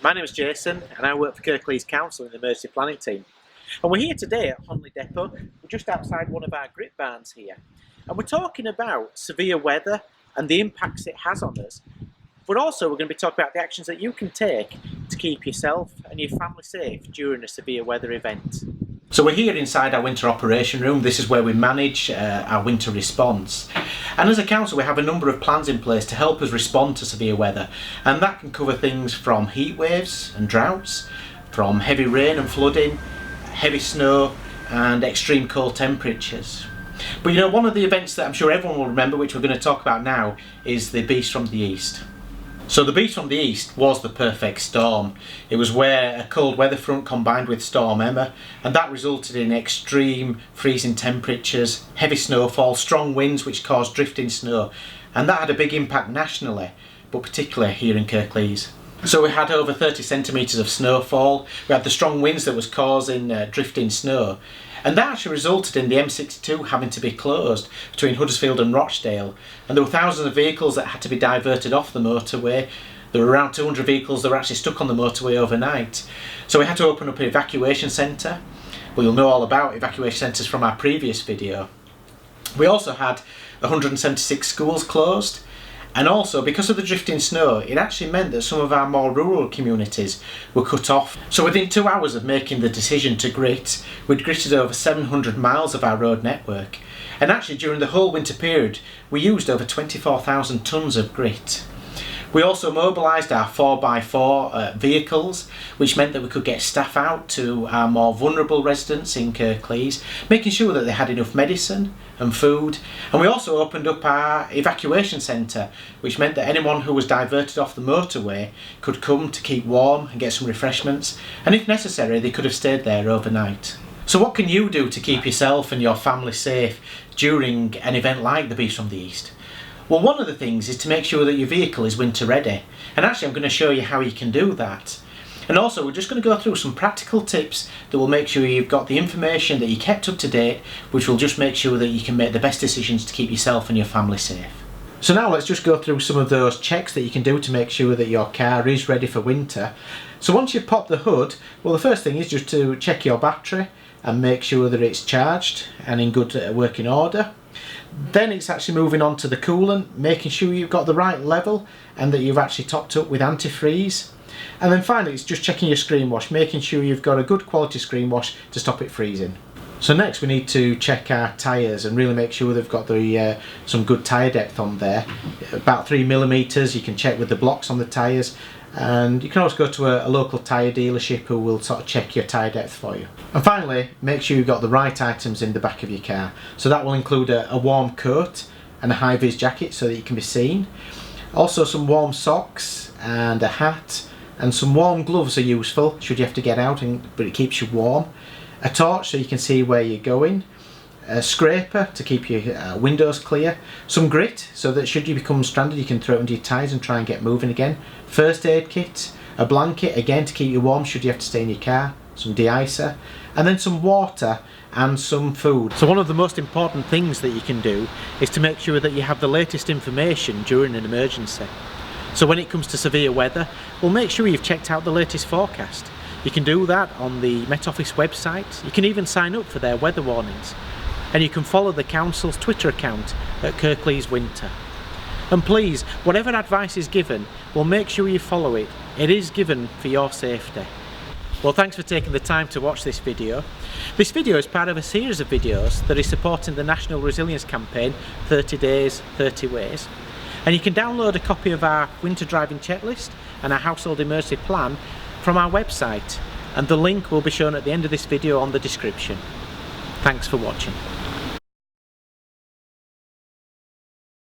My name is Jason and I work for Kirklees Council in the emergency planning team. And we're here today at Honley Depot. We're just outside one of our grip barns here. And we're talking about severe weather and the impacts it has on us. But also we're going to be talking about the actions that you can take to keep yourself and your family safe during a severe weather event. So we're here inside our winter operation room. This is where we manage our winter response. And as a council we have a number of plans in place to help us respond to severe weather. And that can cover things from heat waves and droughts, from heavy rain and flooding, heavy snow and extreme cold temperatures. But you know, one of the events that I'm sure everyone will remember, which we're going to talk about now, is the Beast from the East. So the Beast from the East was the perfect storm. It was where a cold weather front combined with Storm Emma, and that resulted in extreme freezing temperatures, heavy snowfall, strong winds which caused drifting snow, and that had a big impact nationally, but particularly here in Kirklees. So we had over 30 centimetres of snowfall, we had the strong winds that was causing drifting snow, and that actually resulted in the M62 having to be closed between Huddersfield and Rochdale, and there were thousands of vehicles that had to be diverted off the motorway. There were around 200 vehicles that were actually stuck on the motorway overnight. So we had to open up an evacuation centre. Well, you'll know all about evacuation centres from our previous video. We also had 176 schools closed. And also, because of the drifting snow, it actually meant that some of our more rural communities were cut off. So within 2 hours of making the decision to grit, we'd gritted over 700 miles of our road network. And actually during the whole winter period, we used over 24,000 tonnes of grit. We also mobilised our 4x4 vehicles, which meant that we could get staff out to our more vulnerable residents in Kirklees, making sure that they had enough medicine and food. And we also opened up our evacuation centre, which meant that anyone who was diverted off the motorway could come to keep warm and get some refreshments, and if necessary they could have stayed there overnight. So what can you do to keep yourself and your family safe during an event like the Beast from the East? Well, one of the things is to make sure that your vehicle is winter ready, and actually I'm going to show you how you can do that. And also we're just going to go through some practical tips that will make sure you've got the information that you kept up to date, which will just make sure that you can make the best decisions to keep yourself and your family safe. So now let's just go through some of those checks that you can do to make sure that your car is ready for winter. So once you've popped the hood, well, the first thing is just to check your battery and make sure that it's charged and in good working order. Then it's actually moving on to the coolant, making sure you've got the right level and that you've actually topped up with antifreeze. And then finally it's just checking your screen wash, making sure you've got a good quality screen wash to stop it freezing. So next we need to check our tyres and really make sure they've got the some good tyre depth on there. About 3mm, you can check with the blocks on the tyres. And you can also go to a local tyre dealership who will sort of check your tyre depth for you. And finally, make sure you've got the right items in the back of your car. So that will include a warm coat and a high-vis jacket so that you can be seen. Also some warm socks and a hat, and some warm gloves are useful should you have to get out, but it keeps you warm. A torch so you can see where you're going. A scraper to keep your windows clear, some grit so that should you become stranded you can throw it under your tyres and try and get moving again, first aid kit, a blanket again to keep you warm should you have to stay in your car, some de-icer, and then some water and some food. So one of the most important things that you can do is to make sure that you have the latest information during an emergency. So when it comes to severe weather, well, make sure you've checked out the latest forecast. You can do that on the Met Office website. You can even sign up for their weather warnings. And you can follow the council's Twitter account at Kirklees Winter. And please, whatever advice is given, well, make sure you follow it. It is given for your safety. Well, thanks for taking the time to watch this video. This video is part of a series of videos that is supporting the National Resilience Campaign 30 Days, 30 Ways. And you can download a copy of our winter driving checklist and our household emergency plan from our website. And the link will be shown at the end of this video on the description. Thanks for watching.